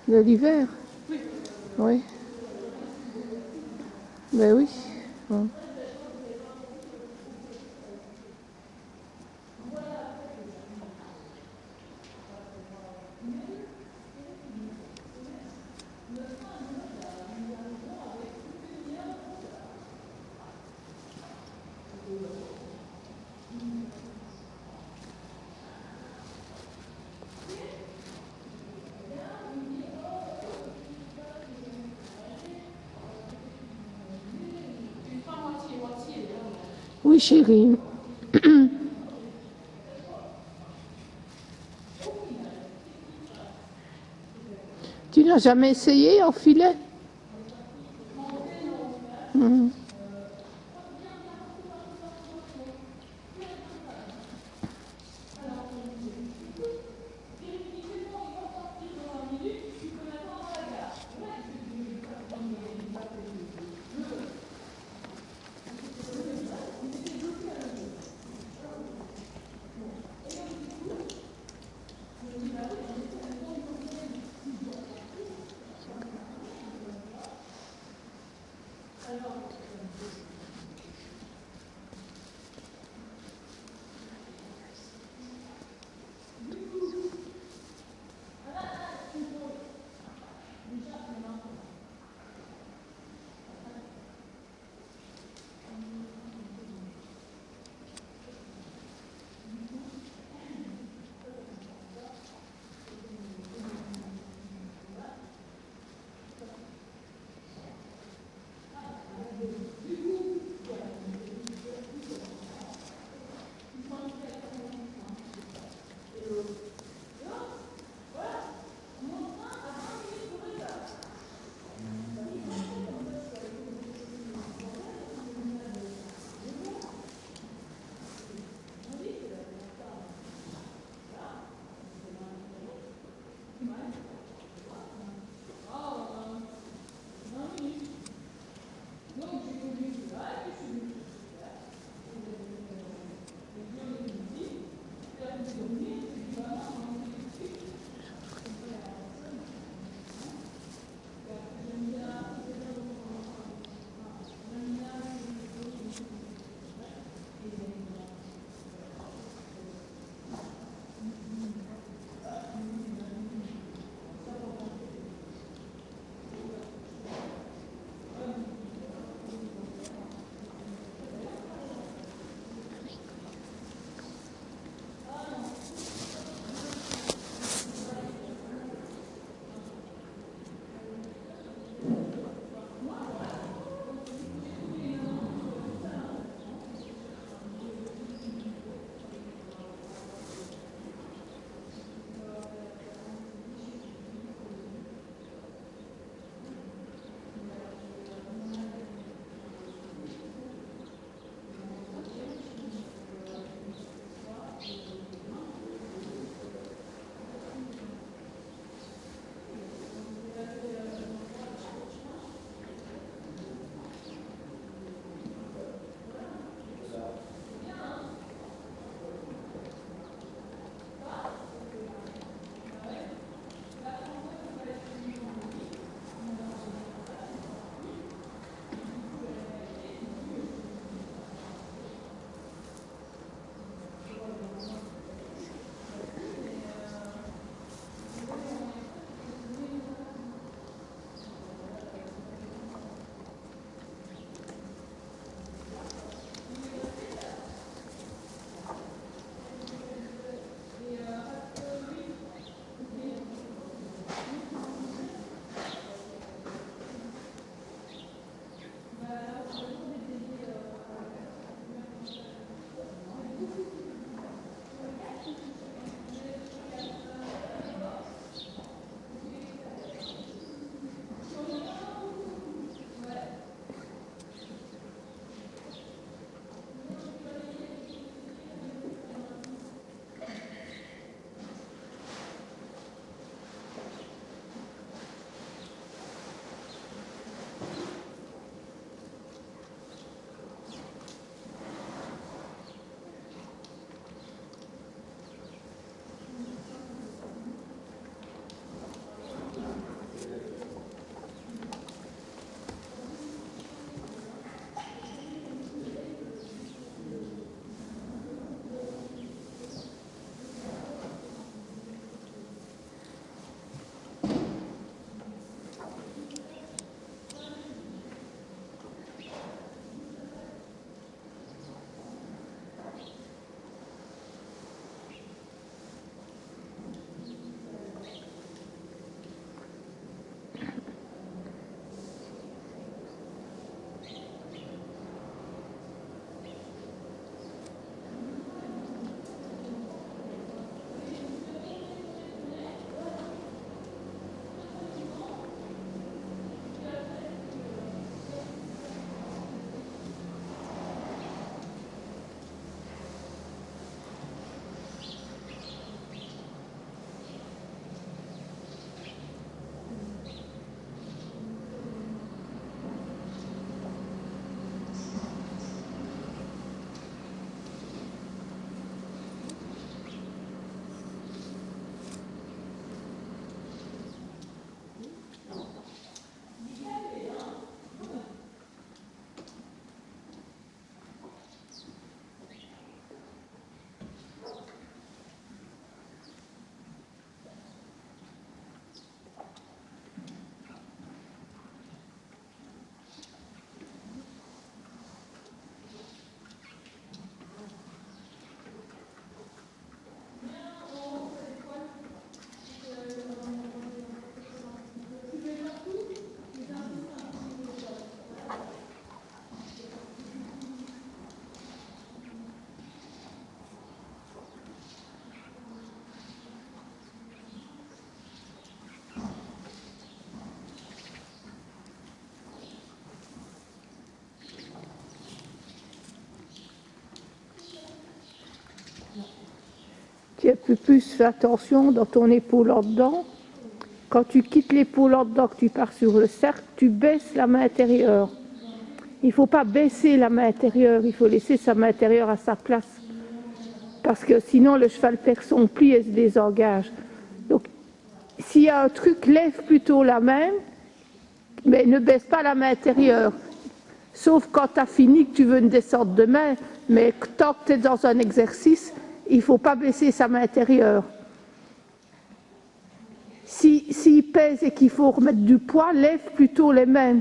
De l'hiver? Oui. Oui. Ben oui. Bon. Oui, chérie. Tu n'as jamais essayé en filet? tu as plus fait attention dans ton épaule en dedans. Quand tu quittes l'épaule en dedans, que tu pars sur le cercle, tu baisses la main intérieure. Il ne faut pas baisser la main intérieure, il faut laisser sa main intérieure à sa place. Parce que sinon, le cheval perd son pli et se désengage. Donc, s'il y a un truc, lève plutôt la main, mais ne baisse pas la main intérieure. Sauf quand tu as fini, que tu veux une descente de main, mais tant que tu es dans un exercice, il ne faut pas baisser sa main intérieure. S'il pèse et qu'il faut remettre du poids, lève plutôt les mains.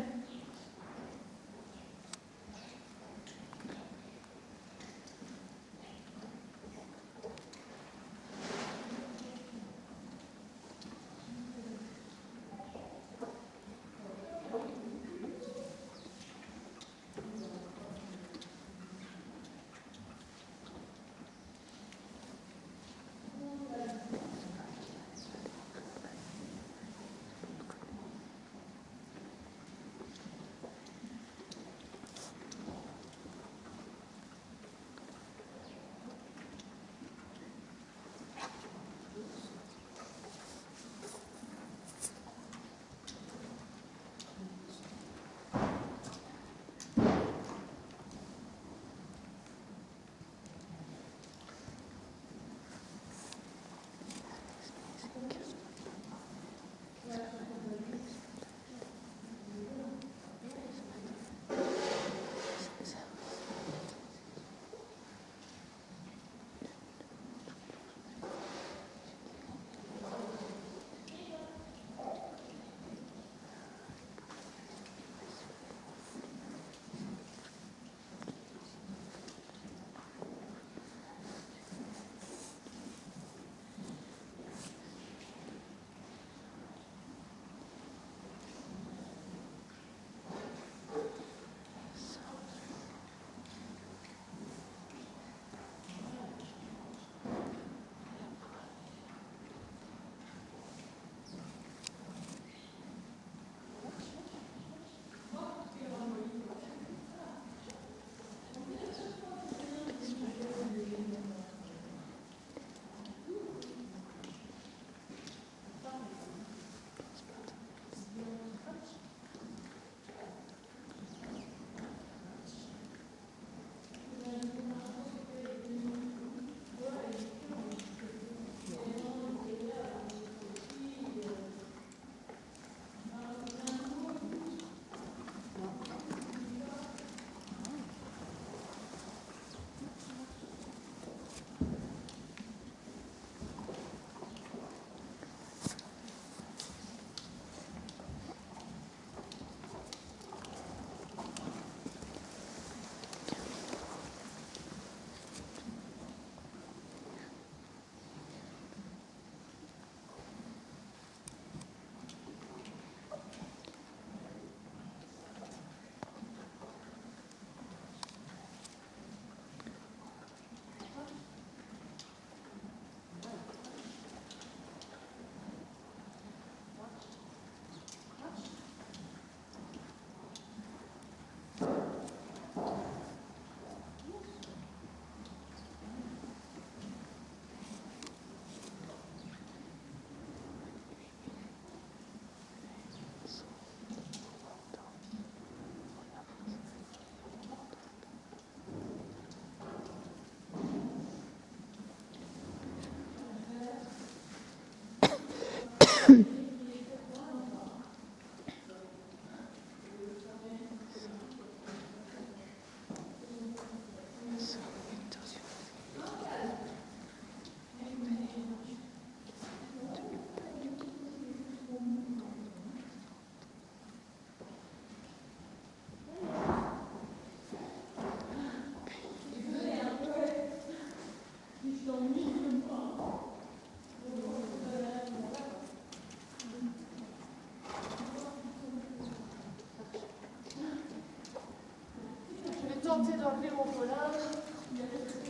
tenter d'enlever mon foulard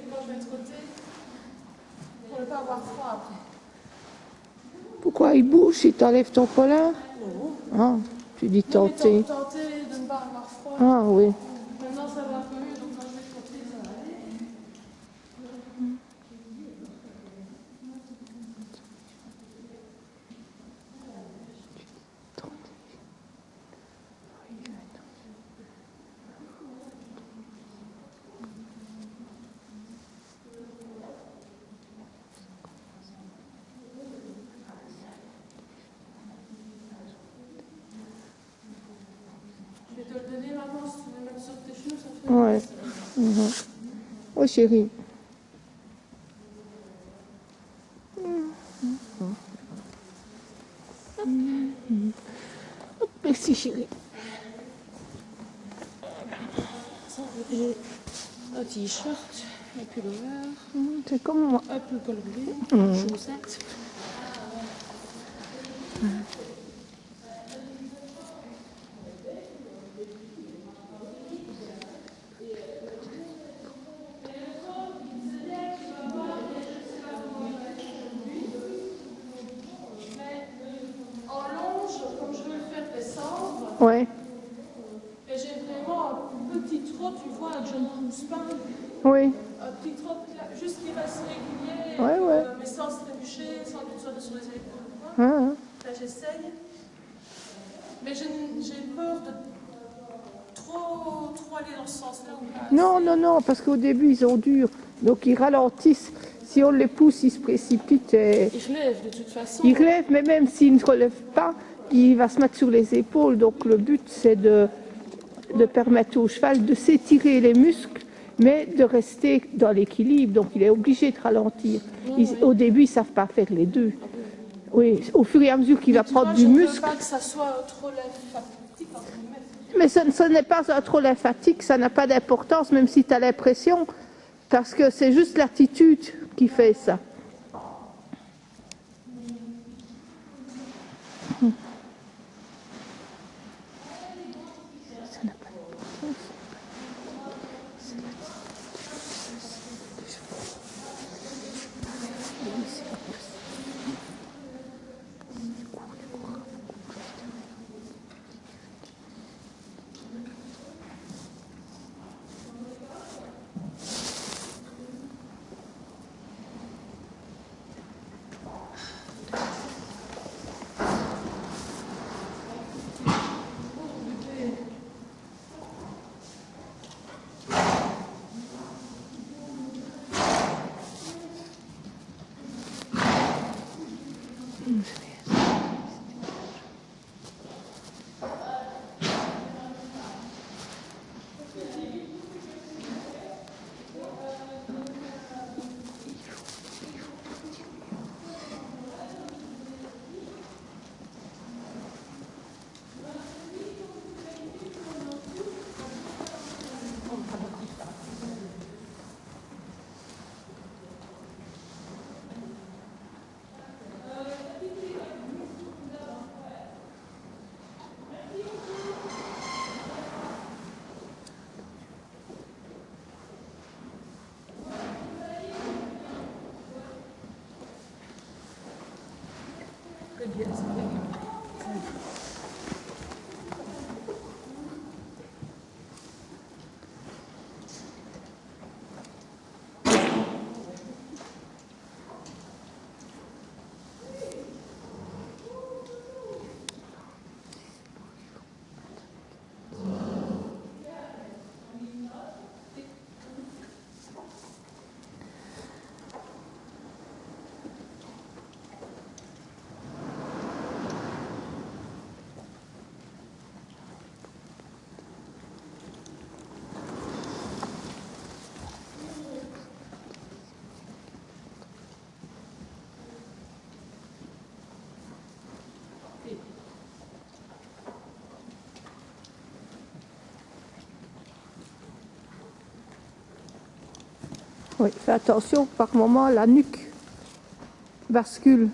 quand je vais trotter pour ne pas avoir froid après. Pourquoi il bouge si tu enlèves ton polar? Non. Ah, tu dis tenter. Tenter de ne pas avoir froid. Ah oui. Maintenant ça va un peu mieux, donc quand je vais trotter, ça va aller. sur tes cheveux, ça fait Ouais. mal, ça. Oh chérie. Merci chérie. Ça, j'ai un t-shirt, un pullover, C'est comme moi. un peu coloré, chaussettes. En longe, comme je veux le faire descendre, Ouais. et j'ai vraiment un petit trot, tu vois, que je ne pousse pas. Oui. Un petit trot, juste qui reste régulier, Ouais, ouais. mais sans se trébucher, sans que tu sois sur les épaules. Hein, Là, j'essaye. Mais j'ai peur de trop aller dans ce sens-là ou pas Non, assez. non, non, parce qu'au début, ils ont dur. Donc, ils ralentissent. Si on les pousse, ils se précipitent. Et Il relève de toute façon. ils relèvent, mais même s'ils ne relèvent pas, il va se mettre sur les épaules. Donc, le but, c'est de permettre au cheval de s'étirer les muscles, mais de rester dans l'équilibre. Donc, il est obligé de ralentir. Au début, ils ne savent pas faire les deux. Oui, au fur et à mesure qu'il va Tu prendre vois, du je ne veux muscle. pas que ça soit trop lymphatique, entre guillemets. Mais ce n'est pas trop lymphatique, ça n'a pas d'importance, même si tu as l'impression, parce que c'est juste l'attitude qui fait ça. Ça n'a pas d'importance. C'est Oui, fais attention, par moment, la nuque bascule.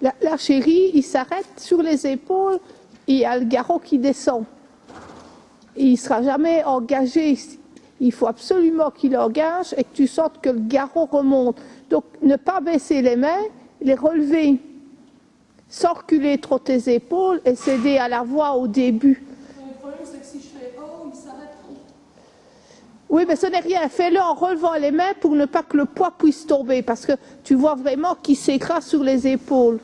La chérie, il s'arrête sur les épaules, et il y a le garrot qui descend. Et il ne sera jamais engagé. Il faut absolument qu'il engage et que tu sentes que le garrot remonte. Donc, ne pas baisser les mains, les relever. Sans reculer trop tes épaules et céder à la voix au début. Le problème, c'est que si je fais oh, il s'arrête. Oui, mais ce n'est rien. Fais-le en relevant les mains pour ne pas que le poids puisse tomber. Parce que tu vois vraiment qu'il s'écrase sur les épaules.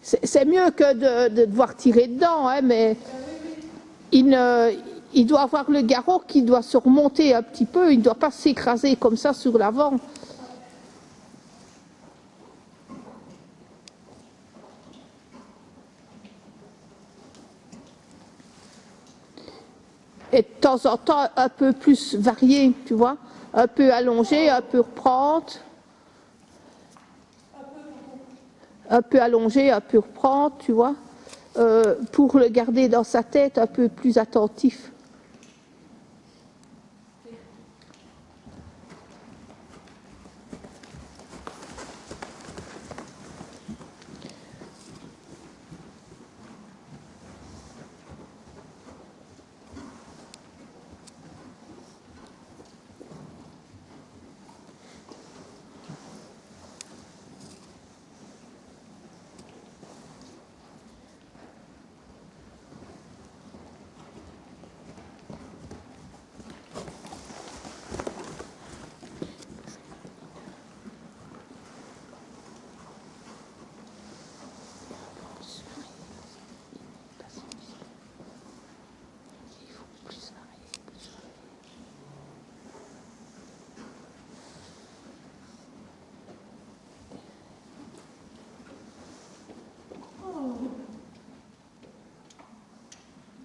C'est mieux que de devoir tirer dedans, hein, mais il doit avoir le garrot qui doit se remonter un petit peu. Il ne doit pas s'écraser comme ça sur l'avant. Et de temps en temps, un peu plus varié, tu vois. Un peu allongé, un peu reprendre. Un peu allongé, un peu reprendre, tu vois. Pour le garder dans sa tête, un peu plus attentif.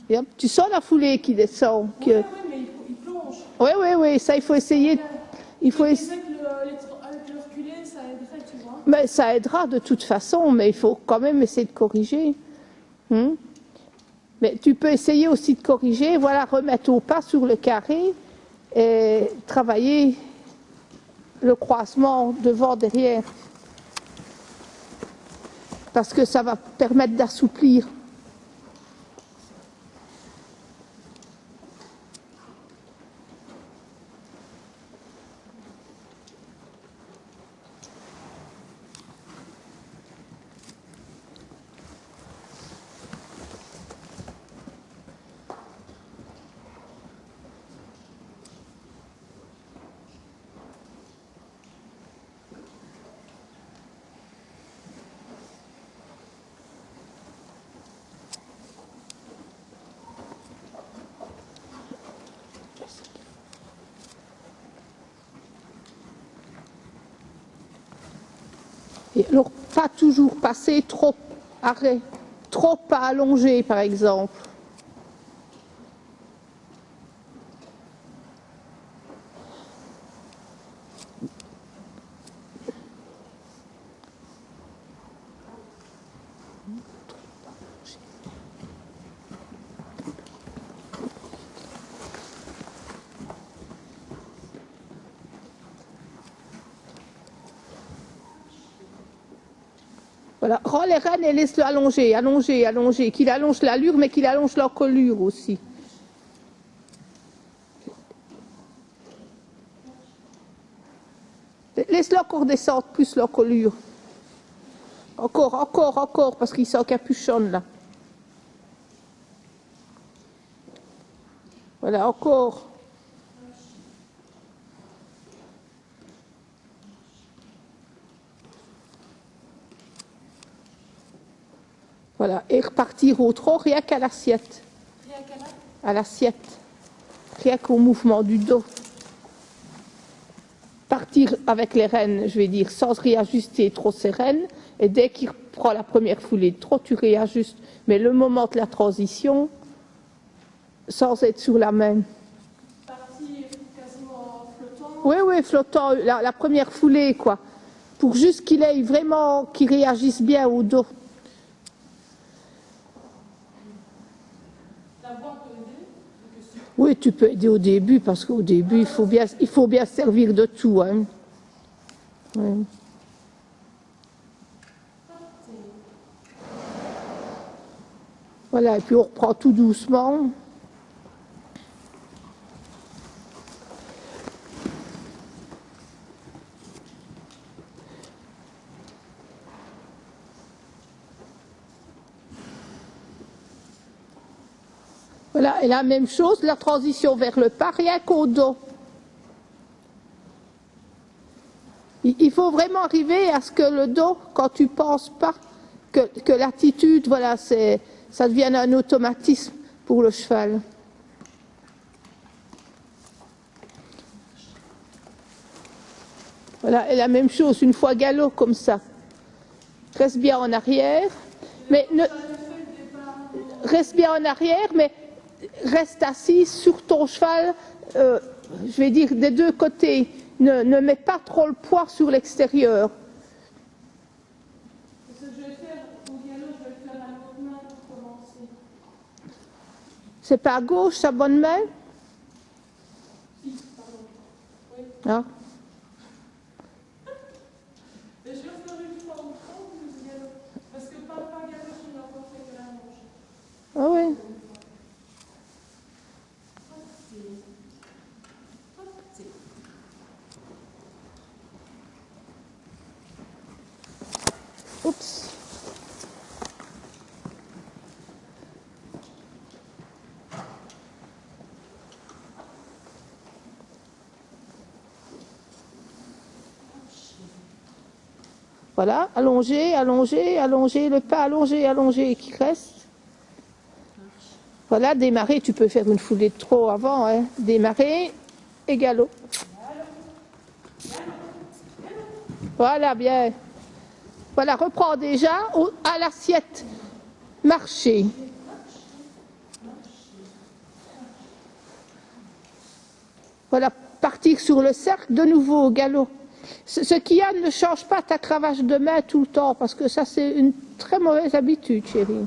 Et hop, tu sens la foulée qui descend. Oui, mais il plonge. Oui, ça il faut essayer. Il faut essayer. Avec le reculé, ça aiderait, tu vois. Mais ça aidera de toute façon, mais il faut quand même essayer de corriger. Mais tu peux essayer aussi de corriger, voilà, remettre au pas sur le carré et travailler le croisement devant-derrière. Parce que ça va permettre d'assouplir. Et alors, pas toujours passer trop arrêt, trop pas allongé, par exemple. Voilà, rends les rênes et laisse-le allonger, qu'il allonge l'allure, mais qu'il allonge l'encolure aussi. Laisse-le encore descendre plus l'encolure. Encore, parce qu'il s'encapuchonne là. Voilà, encore. Voilà, et repartir au trot, rien qu'à l'assiette. Rien qu'à là. À l'assiette. Rien qu'au mouvement du dos. Partir avec les rênes, je vais dire, sans réajuster trop ses rênes. Et dès qu'il prend la première foulée de trot, tu réajustes. Mais le moment de la transition, sans être sur la main. Partir quasiment flottant. Oui, flottant, la première foulée, quoi. Pour juste qu'il ait vraiment, qu'il réagisse bien au dos. Oui, tu peux aider au début, parce qu'au début, il faut bien servir de tout. Hein. Ouais. Voilà, et puis on reprend tout doucement. Voilà, et la même chose, la transition vers le pas, rien qu'au dos. Il faut vraiment arriver à ce que le dos, quand tu penses pas, que l'attitude, voilà, ça devienne un automatisme pour le cheval. Voilà, et la même chose, une fois galop comme ça. Reste bien en arrière, mais reste bien en arrière, mais reste assis sur ton cheval, je vais dire des deux côtés. Ne mets pas trop le poids sur l'extérieur. Ce que je vais faire au galop, je vais le faire à l'autre main pour commencer. C'est pas à gauche, sa bonne main? Si, pardon. Oui. Ah. Et je vais faire une fois au fond du galop. Parce que pas galop, je n'ai encore fait que la manche. Ah oui. Oups. Voilà, allongez, allongez, allongez, le pas allongé, allongé qui reste. Voilà, démarrer, tu peux faire une foulée de trot avant, hein. Démarrer et galop. Voilà, bien. Voilà, reprends déjà à l'assiette. Marcher. Voilà, partir sur le cercle, de nouveau au galop. Ce qu'il y a, ne change pas ta cravache de main tout le temps, parce que ça, c'est une très mauvaise habitude, chérie.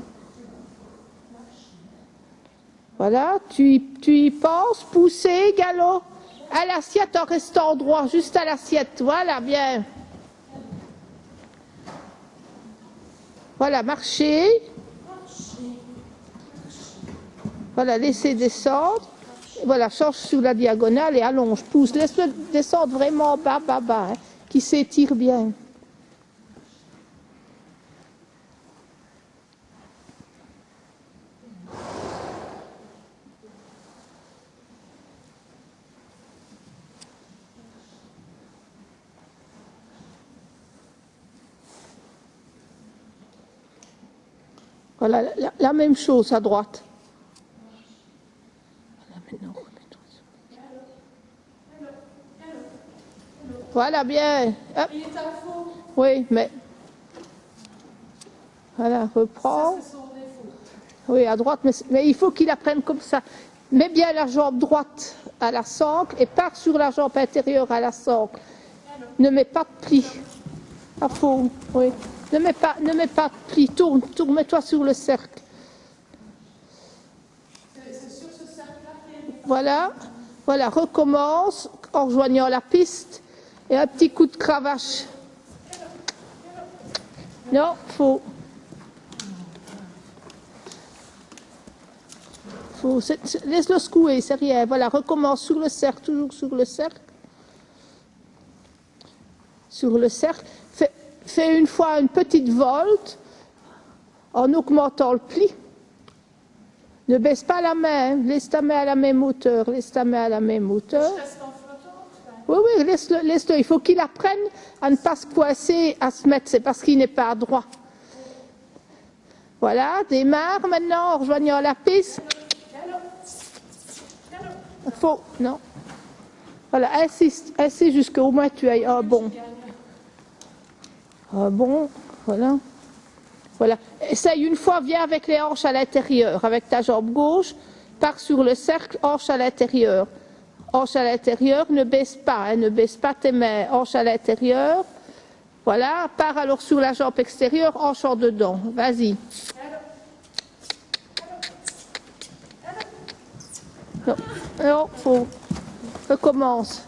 Voilà, tu y penses, pousser, galop, à l'assiette en restant droit, juste à l'assiette. Voilà, bien. Voilà, marcher. Voilà, laissez descendre. Voilà, change sur la diagonale et allonge, pousse. Laisse-le descendre vraiment bas, bas, bas, hein, qui s'étire bien. Voilà, la même chose à droite. Voilà, bien. Hop. Il est à faux. Oui, mais... Voilà, reprends. Ça, c'est son défaut. Oui, à droite, mais il faut qu'il apprenne comme ça. Mets bien la jambe droite à la sangle et pars sur la jambe intérieure à la sangle. Ne mets pas de pli. À fond, oui. Ne mets pas de pli. Tourne, mets-toi sur le cercle. C'est sur ce cercle-là qu'il y a Voilà, voilà, recommence en rejoignant la piste et un petit coup de cravache. Non, faut laisse-le secouer, c'est rien. Voilà, recommence sur le cercle, toujours sur le cercle. Sur le cercle. Fais une fois une petite volte en augmentant le pli. Ne baisse pas la main, hein. Laisse ta main à la même hauteur, laisse ta main à la même hauteur. Je reste en flottant. Oui, oui, laisse-le. Il faut qu'il apprenne à ne pas se coincer, à se mettre. C'est parce qu'il n'est pas droit. Voilà, démarre maintenant en rejoignant la piste. Faut, non. Voilà, insiste jusqu'au moins tu ailles un bon. Un bon, voilà. Voilà. Essaye une fois, viens avec les hanches à l'intérieur, avec ta jambe gauche, pars sur le cercle, hanche à l'intérieur. Hanche à l'intérieur, ne baisse pas, hein, ne baisse pas tes mains, hanche à l'intérieur. Voilà, pars alors sur la jambe extérieure, hanche en dedans. Vas-y. Non, non, faut. Recommence.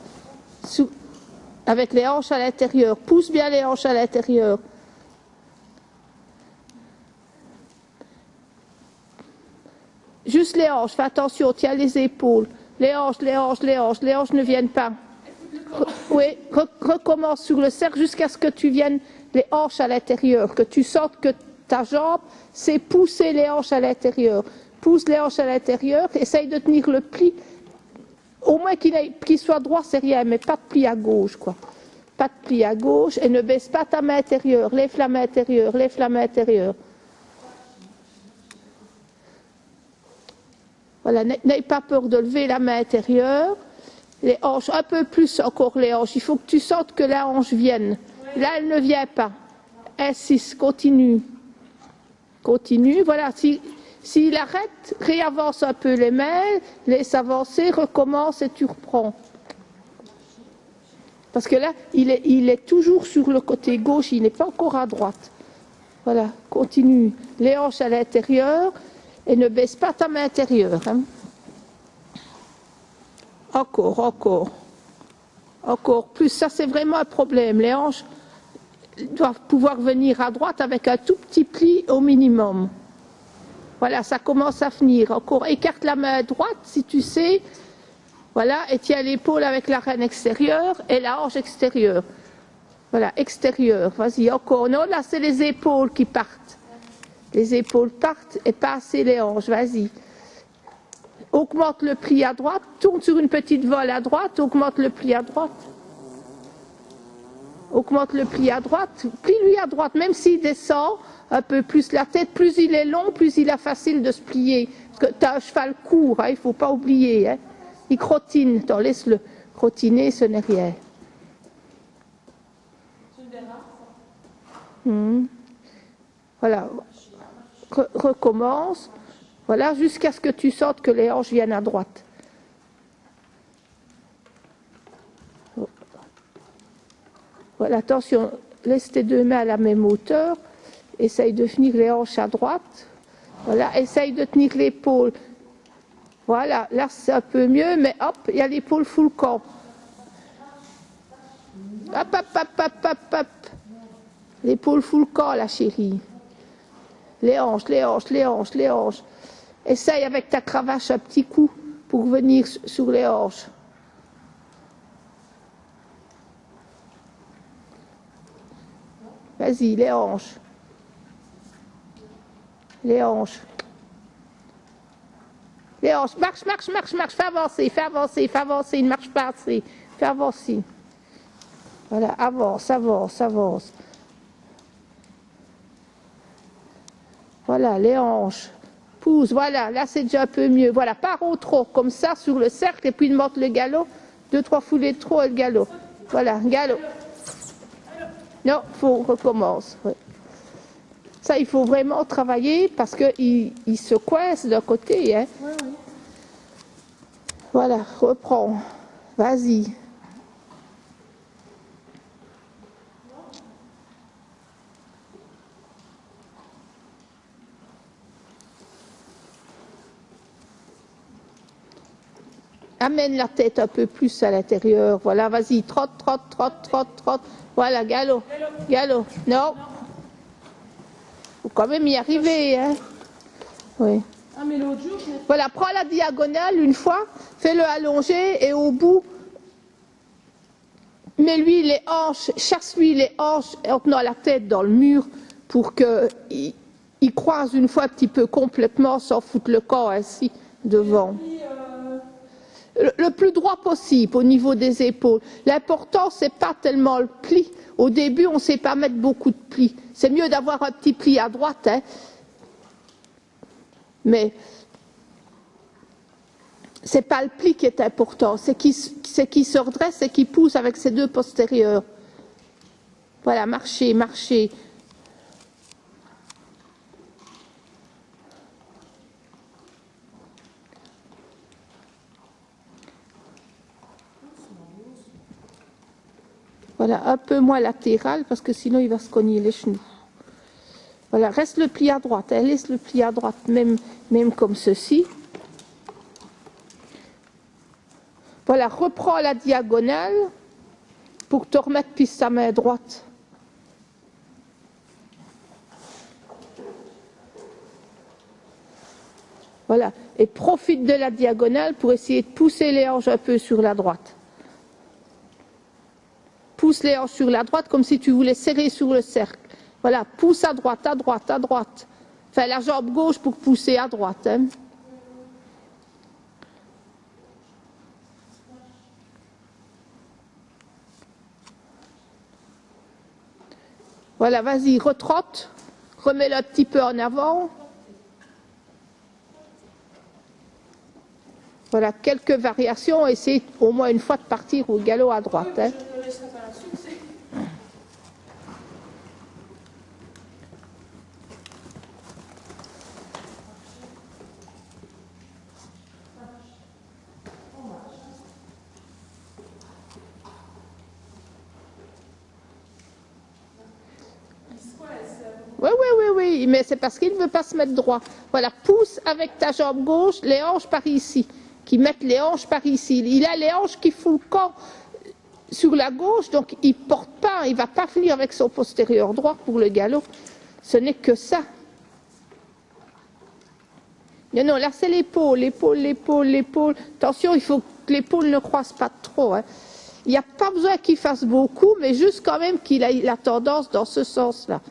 Avec les hanches à l'intérieur. Pousse bien les hanches à l'intérieur. les hanches, fais attention, tiens les épaules. Les hanches, les hanches, les hanches, les hanches ne viennent pas. Oui, recommence sur le cercle jusqu'à ce que tu viennes les hanches à l'intérieur, que tu sentes que ta jambe, c'est pousser les hanches à l'intérieur. Pousse les hanches à l'intérieur, essaye de tenir le pli. Au moins qu'il soit droit, c'est rien, mais pas de pli à gauche, quoi. Pas de pli à gauche et ne baisse pas ta main intérieure. Lève la main intérieure, lève la main intérieure. Voilà, n'aie pas peur de lever la main intérieure. Les hanches, un peu plus encore les hanches. Il faut que tu sentes que la hanche vienne. Là, elle ne vient pas. Insiste, continue. Continue, voilà. S'il arrête, réavance un peu les mains, laisse avancer, recommence et tu reprends. Parce que là, il est toujours sur le côté gauche, il n'est pas encore à droite. Voilà, continue. Les hanches à l'intérieur et ne baisse pas ta main intérieure. Hein. Encore, encore. Encore plus, ça c'est vraiment un problème. Les hanches doivent pouvoir venir à droite avec un tout petit pli au minimum. Voilà, ça commence à venir. Encore, écarte la main droite si tu sais. Voilà, et tiens l'épaule avec la reine extérieure et la hanche extérieure. Voilà, extérieure. Vas-y, encore. Non, là c'est les épaules qui partent. Les épaules partent et pas assez les hanches. Vas-y. Augmente le pli à droite, tourne sur une petite voile à droite, augmente le pli à droite. Augmente le pli à droite, plie-lui à droite, même s'il descend un peu plus la tête, plus il est long, plus il est facile de se plier. Parce que tu as un cheval court, hein, il ne faut pas oublier. Hein. Il crottine, laisse-le crottiner, ce n'est rien. Voilà, recommence. Voilà, jusqu'à ce que tu sentes que les hanches viennent à droite. Voilà, attention, laisse tes deux mains à la même hauteur. Essaye de tenir les hanches à droite. Voilà, essaye de tenir l'épaule. Voilà, là c'est un peu mieux, mais hop, il y a l'épaule full camp. Hop, hop, hop, hop, hop, hop. L'épaule full camp, la chérie. Les hanches, les hanches, les hanches, les hanches. Essaye avec ta cravache un petit coup pour venir sur les hanches. Vas-y, les hanches. Les hanches. Les hanches. Marche, marche, marche, marche. Fais avancer, fais avancer, fais avancer. Il ne marche pas assez. Fais avancer. Voilà, avance, avance, avance. Voilà, les hanches. Pousse, voilà, là c'est déjà un peu mieux. Voilà, pars au trot, comme ça, sur le cercle, et puis monte le galop. 2-3 foulées de trot et le galop. Voilà, galop. Non, recommence. Ouais. Ça, il faut vraiment travailler parce qu'il se coince d'un côté. Hein. Oui, oui. Voilà, reprends. Vas-y. Amène la tête un peu plus à l'intérieur. Voilà, vas-y, trotte, trotte, trotte, trotte, trotte. Voilà, galop, galop. Non. Faut quand même y arriver, hein. Oui. Ah, mais l'autre jour, voilà, prends la diagonale une fois, fais-le allonger et au bout, mets-lui les hanches, chasse-lui les hanches en tenant la tête dans le mur pour qu'il croise une fois un petit peu complètement sans foutre le corps ainsi devant. Le plus droit possible au niveau des épaules. L'important, c'est pas tellement le pli. Au début, on ne sait pas mettre beaucoup de plis. C'est mieux d'avoir un petit pli à droite, hein. Mais c'est pas le pli qui est important. C'est qu'il se redresse et qu'il pousse avec ses deux postérieurs. Voilà, marcher, marcher. Voilà, un peu moins latéral parce que sinon il va se cogner les genoux. Voilà, reste le pli à droite, hein, laisse le pli à droite, même comme ceci. Voilà, reprends la diagonale pour te remettre puis sa main droite. Voilà. Et profite de la diagonale pour essayer de pousser les hanches un peu sur la droite. Pousse les hanches sur la droite comme si tu voulais serrer sur le cercle. Voilà, pousse à droite, à droite, à droite. Enfin, la jambe gauche pour pousser à droite. Hein. Voilà, vas-y, retrotte. Remets-le un petit peu en avant. Voilà, quelques variations. Essaye au moins une fois de partir au galop à droite. Hein. Je ne laisserai pas là-dessus, c'est... Oui, oui, oui, oui, mais c'est parce qu'il ne veut pas se mettre droit. Voilà, pousse avec ta jambe gauche, les hanches par ici. Qui mettent les hanches par ici. Il a les hanches qui font le camp sur la gauche, donc il ne porte pas, il ne va pas venir avec son postérieur droit pour le galop. Ce n'est que ça. Non, non, là c'est l'épaule, l'épaule, l'épaule, l'épaule. Attention, il faut que l'épaule ne croise pas trop. Hein. Il n'y a pas besoin qu'il fasse beaucoup, mais juste quand même qu'il ait la tendance dans ce sens-là.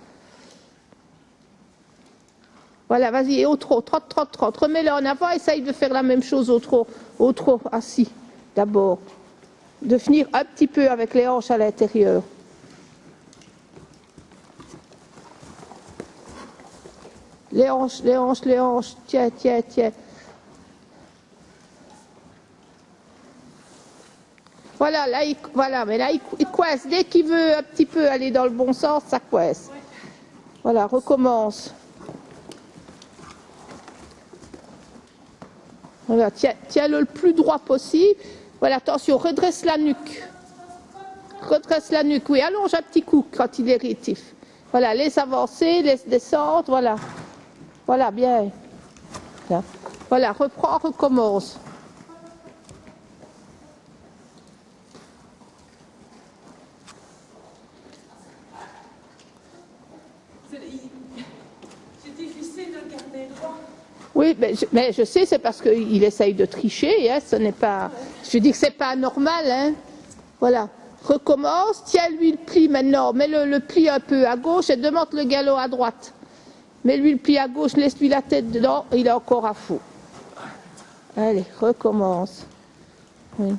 Voilà, vas-y, et au trot, trotte, trotte, trotte. Remets-le en avant, essaye de faire la même chose au trot assis, d'abord. De finir un petit peu avec les hanches à l'intérieur. Les hanches, les hanches, les hanches. Tiens, tiens, tiens. Voilà, là, mais là, il coince. Dès qu'il veut un petit peu aller dans le bon sens, ça coince. Voilà, recommence. Voilà, tiens-le le plus droit possible. Voilà, attention, redresse la nuque. Redresse la nuque, oui, allonge un petit coup quand il est rétif. Voilà, laisse avancer, laisse descendre, voilà. Voilà, bien. Voilà, reprends, recommence. C'est difficile de garder droit. Oui, mais je sais, c'est parce qu'il essaye de tricher, hein, ce n'est pas... Je dis que c'est pas normal, hein. Voilà, recommence, tiens-lui le pli maintenant, mets le pli un peu à gauche et demande le galop à droite. Mets-lui le pli à gauche, laisse-lui la tête dedans, il est encore à fond. Allez, recommence. Oui.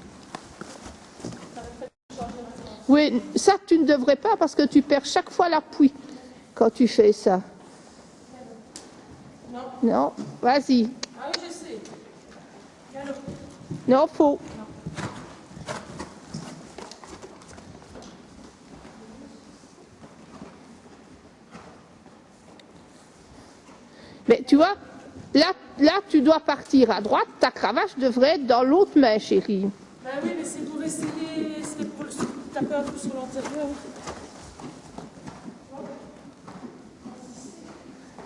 Oui, ça tu ne devrais pas parce que tu perds chaque fois l'appui quand tu fais ça. Non, vas-y. Ah oui, je sais. Galop. Non, faux. Mais tu vois, là, tu dois partir à droite, ta cravache devrait être dans l'autre main, chérie. Ben oui, mais c'est pour essayer, c'est pour taper un peu sur l'antérieur.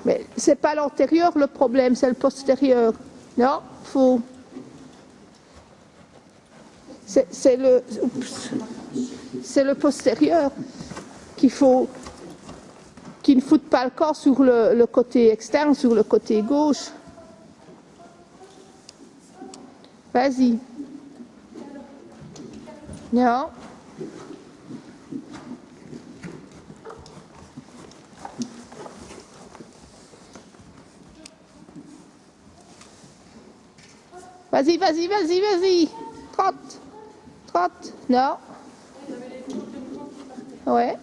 Mais c'est pas l'antérieur le problème, c'est le postérieur. Non, faux. C'est le postérieur qu'il faut, qui ne foute pas le corps sur le côté externe, sur le côté gauche. Vas-y. Non. Vas-y, vas-y, vas-y, vas-y. Trotte. Trotte. Non. Ouais.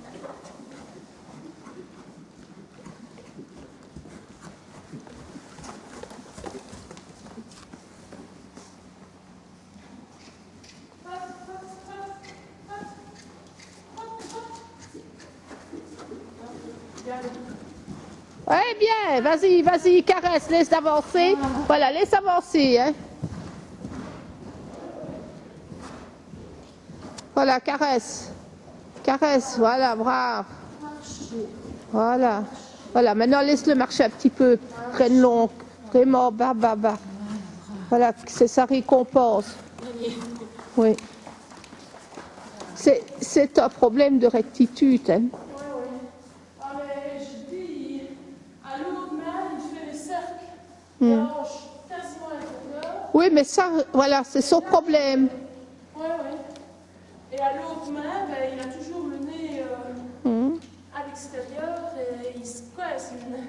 Ouais, bien. Vas-y, vas-y, caresse, laisse avancer. Voilà, laisse avancer, hein. Voilà, caresse. Caresse, voilà, brave. Voilà. Voilà, maintenant laisse-le marcher un petit peu. Prenne long, vraiment, bas, bas, bas. Voilà, c'est sa récompense. Oui. C'est un problème de rectitude, hein. Ah, mais je dis, à l'autre main, il fait les cercles. Les hanches, Oui, mais ça, voilà, c'est son problème. Ouais, ouais. Et à l'autre main, ben, il a toujours le nez à l'extérieur et il se coince le nez.